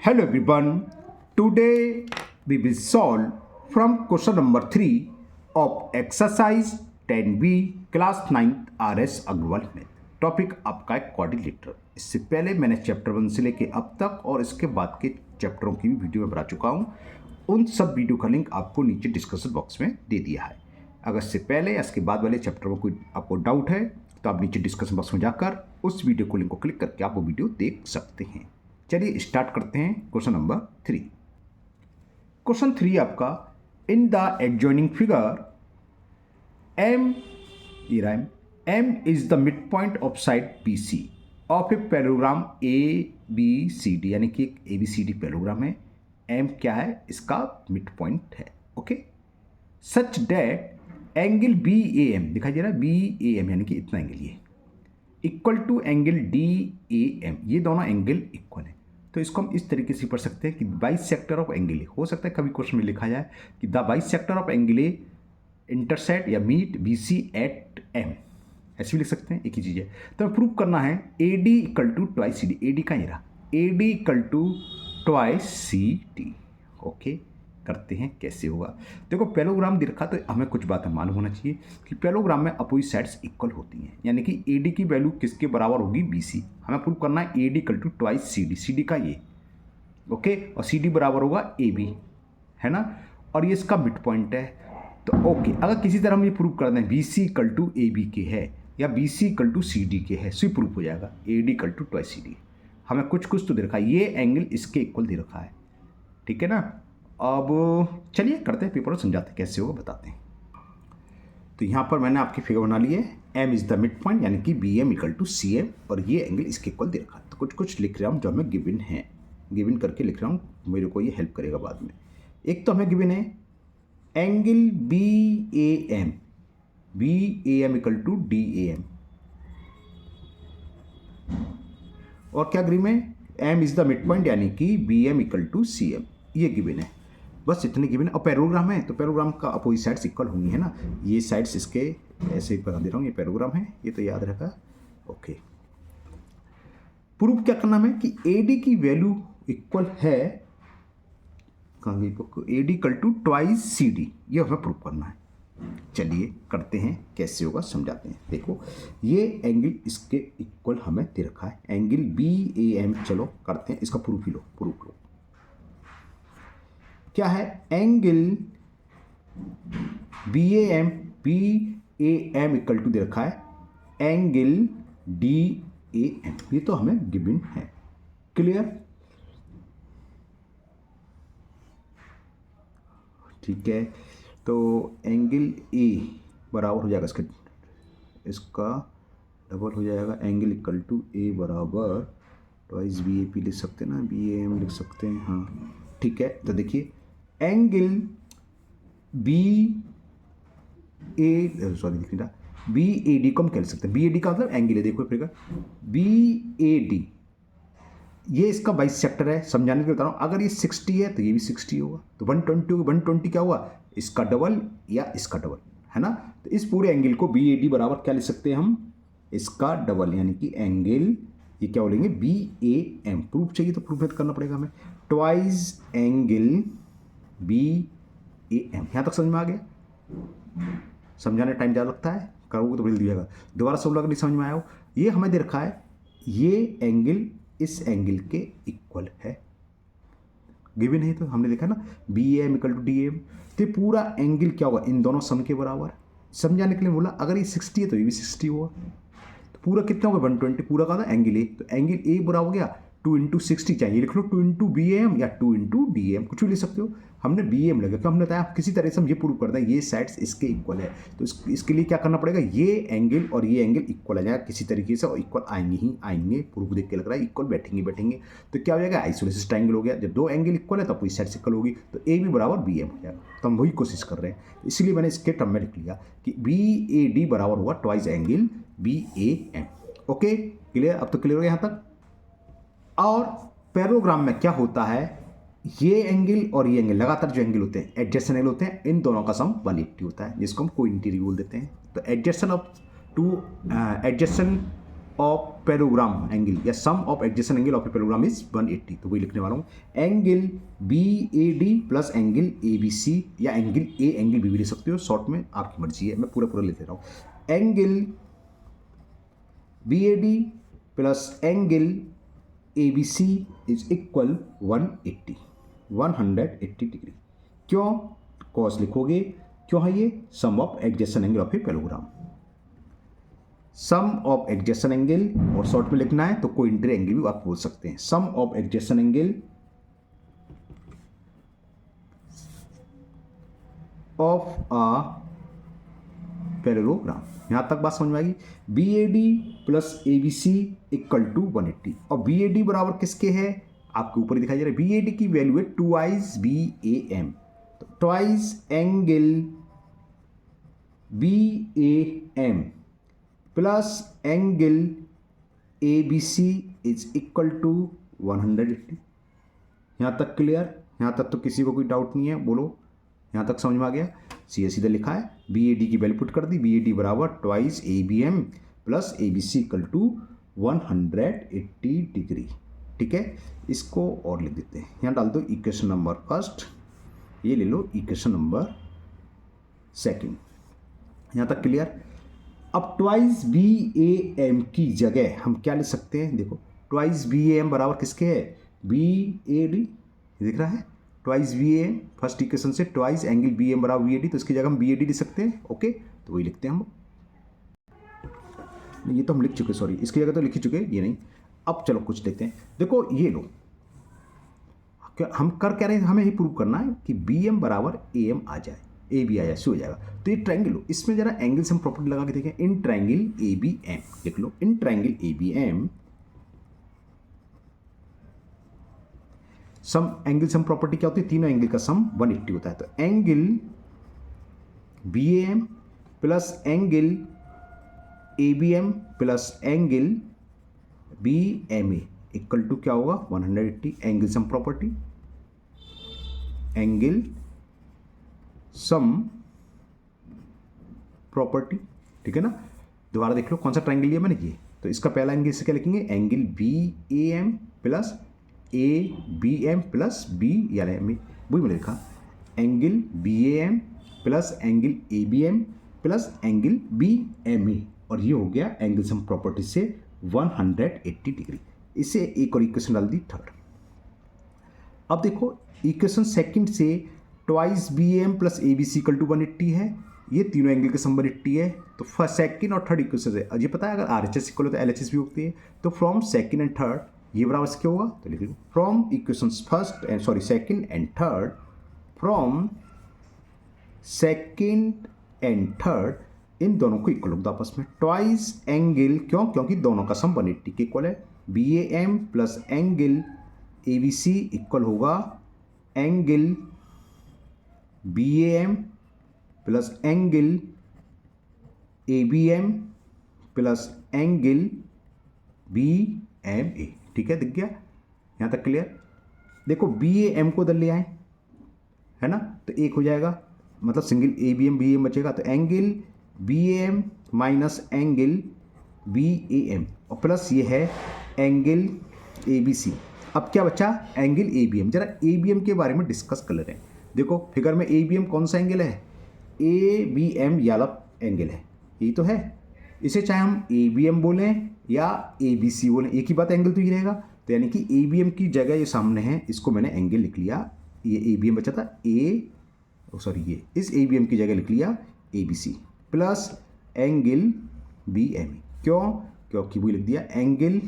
Hello everyone, today we will solve from question number 3 of exercise 10B class 9th RS Agrawal Math. Topic आपका है quadrilateral. इससे पहले मैंने chapter 1 से लेके अब तक और इसके बाद के चैप्टरों की भी वीडियो में बना चुका हूँ। उन सब वीडियो का लिंक आपको नीचे डिस्क्रिप्शन बॉक्स में दे दिया है। अगर इससे पहले इसके बाद वाले चैप्टर में कोई आपको डाउट है तो आप नीचे डिस्क्रिप्शन बॉक्स में जाकर उस वीडियो को लिंक को क्लिक करके आप वो वीडियो देख सकते हैं। चलिए स्टार्ट करते हैं क्वेश्चन नंबर 3। क्वेश्चन 3 आपका, in the adjoining figure M is the midpoint of side BC of a parallelogram ABCD, यानी कि एक ABCD पैरेललोग्राम है। M क्या है? इसका मिड पॉइंट है। Okay, such that angle BAM दिखाई दे रहा है, BAM यानी कि इतना एंगल ये इक्वल टू एंगल DAM, ये दोनों एंगल इक्वल है। तो इसको हम इस तरीके से पढ़ सकते हैं कि बाइसेक्टर ऑफ एंगल ए, हो सकता है कभी क्वेश्चन में लिखा जाए कि the bisector of angle A intersect या मीट BC एट M, ऐसे भी लिख सकते हैं, एक ही चीज़ है। तो प्रूव करना है AD equal to twice CD, AD का ही रहा, AD equal to twice CD। Okay, करते हैं कैसे होगा। देखो पैरेललोग्राम दे रखा तो हमें कुछ बात मालूम होना चाहिए कि पैरेललोग्राम में अपोजिट साइड्स इक्वल होती हैं, यानी कि AD की वैल्यू किसके बराबर होगी? BC। हमें प्रूव करना है AD equal to twice CD, CD का ये ओके, और CD बराबर होगा AB, है ना, और ये इसका मिड पॉइंट है। तो ओके, अगर किसी तरह हम ये प्रूव कर दें BC इक्वल टू AB के है या BC इक्वल टू CD के है, सो प्रूफ हो जाएगा AD equal to twice CD। हमें कुछ तो दे रखा है, ये एंगल इसके इक्वल दे रखा है, ठीक है ना। अब चलिए करते हैं, पेपर समझाते हैं कैसे होगा, बताते हैं। तो यहाँ पर मैंने आपकी फिगर बना ली है, M is the mid point यानी कि BM इक्वल टू CM, और ये एंगल इसके इक्वल दे रखा है। तो कुछ लिख रहा हूँ जो हमें गिवन है, गिवन करके लिख रहा हूँ, मेरे को ये हेल्प करेगा बाद में। एक तो हमें गिवन है angle BAM equal to DAM, और क्या गिवन है? M is the mid point यानी कि BM इक्वल टू CM, ये गिवन है। बस इतने गिवन है। और पैरेललोग्राम है तो पैरेललोग्राम का अपोजिट साइड्स इक्वल होंगी, है ना। ये साइड्स इसके ऐसे बता दे रहा हूँ, ये पैरेललोग्राम है, ये तो याद रखा। ओके, प्रूफ क्या करना है कि AD की वैल्यू इक्वल है, AD equal to twice CD, ये हमें प्रूफ करना है। चलिए करते हैं कैसे होगा, समझाते हैं। देखो ये एंगल इसके इक्वल हमें दे रखा है, एंगल BAM। चलो करते हैं इसका प्रूफ ही लो, प्रूफ लो। क्या है? एंगल BAM इक्वल टू दे रखा है एंगल DAM, ये तो हमें गिवन है। क्लियर? ठीक है, तो एंगल A बराबर हो जाएगा इसका डबल हो जाएगा, एंगल इक्वल टू A बराबर ट्वाइस BAP लिख सकते हैं ना, BAM लिख सकते हैं, हाँ ठीक है। तो देखिए एंगल BAD को हम कह सकते हैं, BAD का मतलब एंगल है। देखो फिगर BAD, ये इसका बाइसेक्टर है, समझाने के लिए बता रहा हूँ। अगर ये 60 है तो ये भी 60 होगा, तो 120 होगा। 120 क्या हुआ? इसका डबल या इसका डबल, है ना। तो इस पूरे एंगल को BAD बराबर क्या लिख सकते हैं हम? इसका डबल, यानी कि एंगल ये क्या बोलेंगे? BAM। प्रूफ चाहिए तो प्रूफ करना पड़ेगा हमें, ट्वाइस एंगल BAM। यहाँ तक समझ में आ गया? समझाने टाइम ज़्यादा लगता है, करोगे तो भूल दिएगा। दोबारा सब लोग नहीं समझ में आया हो, ये हमें दे रखा है, ये एंगल इस एंगल के इक्वल है, गिवन है। तो हमने देखा ना BAM इक्वल टू DAM, तो पूरा एंगल क्या होगा? इन दोनों सम के बराबर। समझाने के लिए बोला, अगर ये 60 है तो ये भी 60 होगा, तो पूरा कितना होगा? 120। पूरा का था एंगल A, तो एंगल A बराबर हो गया 2 इंटू 60, चाहिए लिख लो 2 इंटू BAM या 2 इंटू DAM, कुछ भी लिख सकते हो। हमने BAM लगा, तो हमने बताया किसी तरह से हम ये प्रूव करते हैं ये साइड्स इसके इक्वल है। तो इसके लिए क्या करना पड़ेगा? ये एंगल और ये एंगल इक्वल आ जाएगा किसी तरीके से, और इक्वल आएंगे ही आएंगे। प्रूफ देख के लग रहा है इक्वल बैठेंगे, तो क्या हो जाएगा? आइसोलेसिस ट्रायंगल हो गया। जब दो एंगल इक्वल है तो अपोजिट साइड्स इक्वल होगी, तो AB बराबर BM हो जाएगा। तो हम वही कोशिश कर रहे हैं, इसलिए मैंने इसके टर्म में लिख लिया कि BAD बराबर होगा twice angle BAM। Okay clear? अब तो क्लियर हो गया यहाँ तक। और पैरेललोग्राम में क्या होता है, ये एंगल और ये एंगल लगातार जो एंगल होते हैं, एडजेसेंट एंगल होते हैं, इन दोनों का सम 180 होता है, जिसको हम कोइंटिरी बोल देते हैं। तो adjacent of two adjacent of parallelogram angle या sum of adjacent angle of a parallelogram is 180, तो वही लिखने वाला हूँ। Angle BAD plus angle ABC या एंगल A एंगल B भी ले सकते हो, शॉर्ट में आपकी मर्जी है, मैं पूरा लिख दे रहा हूँ। Angle BAD plus angle ABC is equal 180 degree. क्यों कॉस लिखोगे, क्यों है ये sum of adjacent angle of a parallelogram. Sum of adjacent angle और शॉर्ट में लिखना है तो कोइंटर एंगल भी आप बोल सकते हैं। Sum of adjacent angle of a parallelogram, यहां तक बात समझ में आएगी। BAD plus ABC equal to 180 और BAD बराबर किसके है, आपके ऊपर दिखाई दे रहा है। BAD की वैल्यू है ट्वाइस BAM, तो twice angle BAM plus angle ABC is equal to 180। यहाँ तक क्लियर, यहाँ तक तो किसी को कोई डाउट नहीं है, बोलो यहाँ तक समझ में आ गया। सीधा लिखा है, BAD की वैल्यू पुट कर दी, BAD बराबर twice ABM plus ABC equal to 180 degree. ठीक है, इसको और लिख देते हैं, यहाँ डाल दो इक्वेशन नंबर फर्स्ट, ये ले लो इक्वेशन नंबर सेकंड। यहाँ तक क्लियर। अब ट्वाइस BAM की जगह हम क्या ले सकते हैं, देखो ट्वाइस BAM बराबर किसके है, BAD दिख रहा है, ट्वाइस BAM फर्स्ट इक्वेशन से ट्वाइस एंगल BAM बराबर BAD, तो इसकी जगह हम BAD ले सकते हैं। ओके, तो वही लिखते हैं हम, ये तो हम लिख चुके, सॉरी इसकी जगह तो लिख ही चुके, ये नहीं। अब चलो कुछ देखते हैं, देखो ये लो, क्या हम कर क्या रहे हैं, हमें ये प्रूव करना है कि BM बराबर AM आ जाए, AB आ जाए, हो जाएगा। तो ये ट्रायंगल लो, इसमें जरा एंगल सम प्रॉपर्टी लगा के देखें। इन ट्रायंगल ABM लिख लो, in triangle ABM sum angle sum property क्या होती है, तीनों एंगल का सम 180 होता है। तो angle BAM plus angle ABM plus angle BMA equal to क्या होगा, 180। Angle sum property, angle sum property, ठीक है ना। दोबारा देख लो कौन सा ट्रायंगल लिया मैंने, ये तो इसका पहला एंगल से क्या लिखेंगे, angle BAM plus ABM plus B या वही मैंने लिखा, angle BAM plus angle ABM plus angle BMA, और ये हो गया एंगल सम प्रॉपर्टी से 180 डिग्री। इसे एक और इक्वेशन डाल दी थर्ड। अब देखो इक्वेशन सेकंड से twice BAM plus ABC equal to 180 है, ये तीनों एंगल के सम 180 है। तो फर्स्ट सेकंड और थर्ड इक्वेशन से ये पता है, अगर RHS इक्वल होता है LHS भी होती है, तो फ्रॉम सेकंड एंड थर्ड ये बराबर से क्या होगा, तो लिख लो from equations first and sorry second and third, from second and third इन दोनों को इक्वल होगा आपस में। ट्वाइस एंगल, क्यों, क्योंकि दोनों का सम 180 के इक्वल है। BAM plus angle ABC equal होगा angle BAM plus angle ABM plus angle BMA। ठीक है, दिख गया यहाँ तक क्लियर। देखो BAM को उधर ले आए, है ना, तो एक हो जाएगा, मतलब सिंगल ABM BAM बचेगा, तो angle BAM minus angle BAM और प्लस ये है एंगल ABC। अब क्या बचा, एंगल ABM। जरा ABM के बारे में डिस्कस कर ले रहे हैं। देखो फिगर में ABM कौन सा एंगल है, ABM वाला एंगल है, यही तो है। इसे चाहे हम ABM बोलें या ABC बोलें, एक ही बात, एंगल तो ही रहेगा। तो यानी कि ABM की जगह ये सामने है, इसको मैंने एंगल लिख लिया, ये ABM बचा था, ये इस ABM की जगह लिख लिया ABC प्लस एंगल BMA। क्यों, क्योंकि वो लिख दिया angle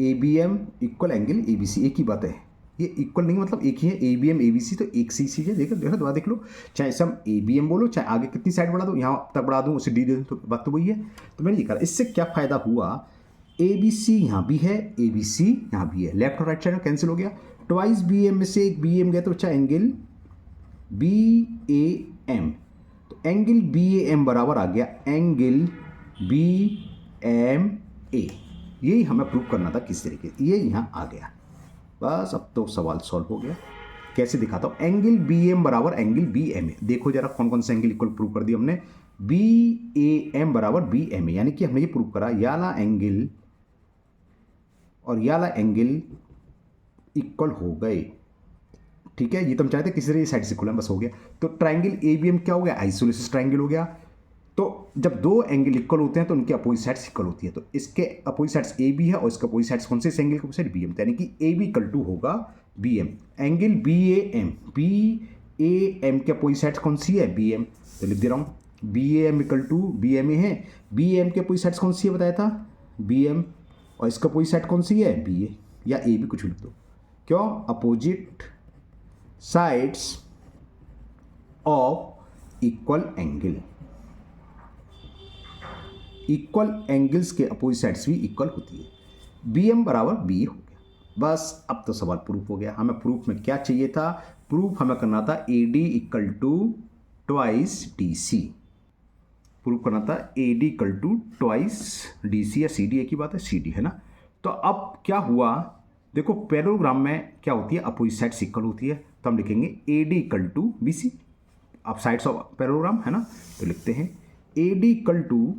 ABM equal angle ABC, एक ही बात है, ये इक्वल नहीं मतलब एक ही है, ABM ABC तो एक सी चीज़ है। देखो दोबारा देख लो, चाहे इसे हम ABM बोलो, चाहे आगे कितनी साइड बढ़ा दो, यहाँ तक बढ़ा दूँ, उसे D दे दूँ, तो बात तो वही है। तो मैंने ये कहा, इससे क्या फ़ायदा हुआ, ABC यहाँ भी है, ABC यहाँ भी है, लेफ्ट और राइट साइड में कैंसिल हो गया। ट्वाइस BM में से एक BM गया तो बच्चा एंगल BAM, तो एंगल BAM बराबर आ गया एंगल BMA। यही हमें प्रूव करना था किस तरीके, ये यहाँ आ गया, बस अब तो सवाल सॉल्व हो गया। कैसे दिखाता हूँ, एंगल BM बराबर एंगल BMA। देखो जरा कौन कौन से एंगल इक्वल प्रूव कर दिया हमने, BAM बराबर BMA, यानी कि हमने ये प्रूव करा याला एंगल और याला एंगल इक्वल हो गए। ठीक है, ये तो हम चाहते किसी तरह साइड से इक्वल है, बस हो गया। तो ट्राइंगल ABM क्या हो गया, आइसोलेसिस ट्राइंगल हो गया। तो जब दो एंगल इक्वल होते हैं तो उनकी अपोजिट साइड्स इक्वल होती है। तो इसके अपोजिट साइड्स AB है और इसका अपोजिट साइड्स कौन से, इस एंगल के अपोजिट BM, यानी कि AB इक्वल टू होगा BM। एंगल BAM के अपोजिट साइड्स कौन सी है, BM, तो लिख दे रहा हूँ BAM इक्वल टू BMA है। BAM के अपोजिट साइड्स कौन सी है बताया था, BM, और इसका अपोजिट साइड कौन सी है, BA या AB, कुछ भी लिख दो। क्यों, opposite sides of equal angle, equal angles के अपोजिट साइड्स भी इक्वल होती है। BM बराबर BA हो गया। बस अब तो सवाल प्रूफ हो गया। हमें प्रूफ में क्या चाहिए था, प्रूफ हमें करना था AD equal to twice DC, proof करना था AD equal to twice DC या CD, एक ही बात है, CD है ना। तो अब क्या हुआ, देखो पैरेललोग्राम में क्या होती है, अपोजिट साइड्स इक्वल होती है, तो हम लिखेंगे AD इक्वल टू BC, अब साइड्स ऑफ पैरेललोग्राम है ना, तो लिखते हैं AD इक्वल टू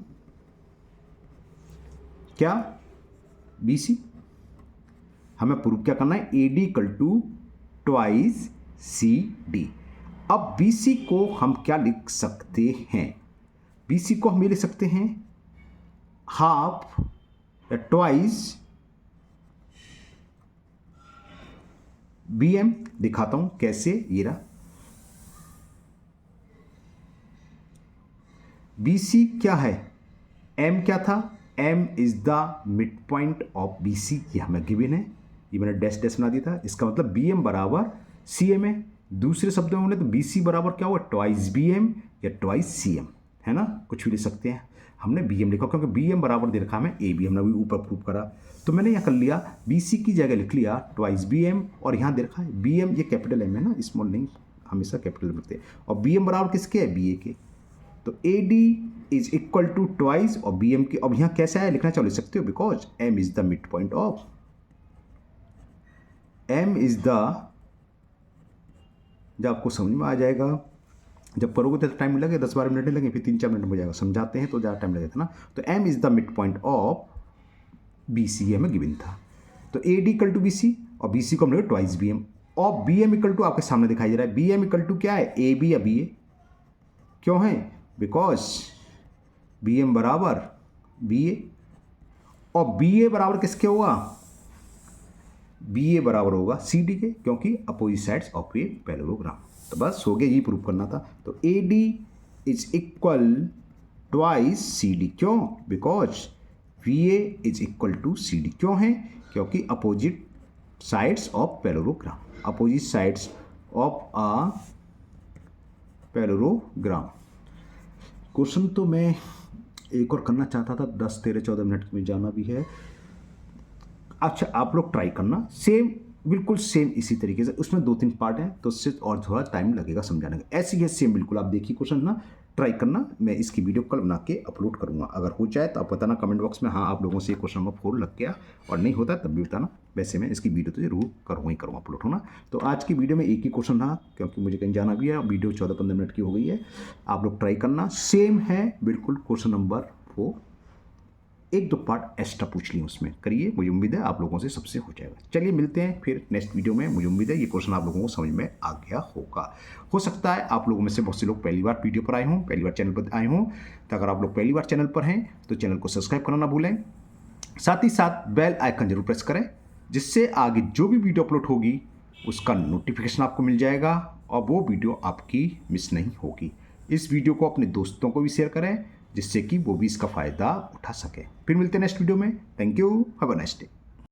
क्या, BC। हमें प्रूफ क्या करना है, AD equal to twice CD। अब BC को हम क्या लिख सकते हैं, BC को हम ये लिख सकते हैं हाफ या ट्वाइस BM। दिखाता हूं कैसे, ये रहा BC क्या है, M क्या था, M is the mid point of BC, ये हमें गिवन है, ये मैंने डैश डैश बना दिया था। इसका मतलब BM बराबर CM है। दूसरे शब्दों में बोले तो BC बराबर क्या हुआ, ट्वाइस BM या ट्वाइस CM, है ना, कुछ भी लिख सकते हैं। हमने BM लिखा क्योंकि BM बराबर दे रखा हमें AB, हमने अभी ऊपर प्रूव करा, तो मैंने यहाँ कर लिया BC की जगह लिख लिया ट्वाइस BM, और यहाँ दे रखा है BM, ये कैपिटल M है ना, स्मॉल नहीं, हमेशा कैपिटल लिखते हैं, और BM बराबर किसके है, BA के। तो AD is equal to twice और BM की, अब यहाँ कैसा है लिखना, चाहो लिख सकते हो, because M is the mid point of, M is the, जब आपको समझ में आ जाएगा, जब करोगे तो टाइम लगेगा, 10-12 मिनट नहीं लगेंगे, फिर 3-4 मिनट हो जाएगा, समझाते हैं तो ज़्यादा टाइम लगेगा ना। तो M is the mid point of BC, ये हमें गिवन था। तो AD इक्वल टू BC और BC को हम लोग ट्वाइस BM, और BM इक्वल टू आपके सामने दिखाई दे रहा है, BM इक्वल टू क्या है, AB या BA, क्यों है, बिकॉज BM बराबर BA, और BA बराबर किसके होगा, BA बराबर होगा CD के, क्योंकि opposite sides of a parallelogram. तो बस हो गया, ये प्रूव करना था। तो AD is equal twice CD, क्यों, because VA is equal to CD, क्यों है, क्योंकि opposite sides of parallelogram, opposite sides of a parallelogram. Question तो मैं एक और करना चाहता था, 10, 13, 14 मिनट में जाना भी है। अच्छा, आप लोग ट्राई करना, सेम बिल्कुल सेम इसी तरीके से, उसमें 2-3 पार्ट हैं तो उससे और थोड़ा टाइम लगेगा समझाने का। ऐसे ही सेम बिल्कुल आप देखिए क्वेश्चन ना, ट्राई करना। मैं इसकी वीडियो कल बना के अपलोड करूंगा, अगर हो जाए तो आप बताना कमेंट बॉक्स में, हाँ आप लोगों से क्वेश्चन नंबर 4 लग गया, और नहीं होता तब भी बताना। वैसे मैं इसकी वीडियो तो जरूर करूँगा अपलोड, होना। तो आज की वीडियो में एक ही क्वेश्चन रहा, क्योंकि मुझे कहीं जाना भी है, वीडियो 14-15 मिनट की हो गई है। आप लोग ट्राई करना, सेम है बिल्कुल क्वेश्चन नंबर 4, 1-2 पार्ट एक्स्ट्रा पूछ लिए, उसमें करिए, मुझे उम्मीद है आप लोगों से सबसे हो जाएगा। चलिए मिलते हैं फिर नेक्स्ट वीडियो में। मुझे उम्मीद है ये क्वेश्चन आप लोगों को समझ में आ गया होगा। हो सकता है आप लोगों में से बहुत से लोग पहली बार वीडियो पर आए हों, पहली बार चैनल पर आए हों, तो अगर आप लोग पहली बार चैनल पर हैं तो चैनल को सब्सक्राइब करना ना भूलें, साथ ही साथ बेल आइकन जरूर प्रेस करें, जिससे आगे जो भी वीडियो अपलोड होगी उसका नोटिफिकेशन आपको मिल जाएगा और वो वीडियो आपकी मिस नहीं होगी। इस वीडियो को अपने दोस्तों को भी शेयर करें, जिससे कि वो भी इसका फ़ायदा उठा सके। फिर मिलते हैं नेक्स्ट वीडियो में। Thank you, have a nice day.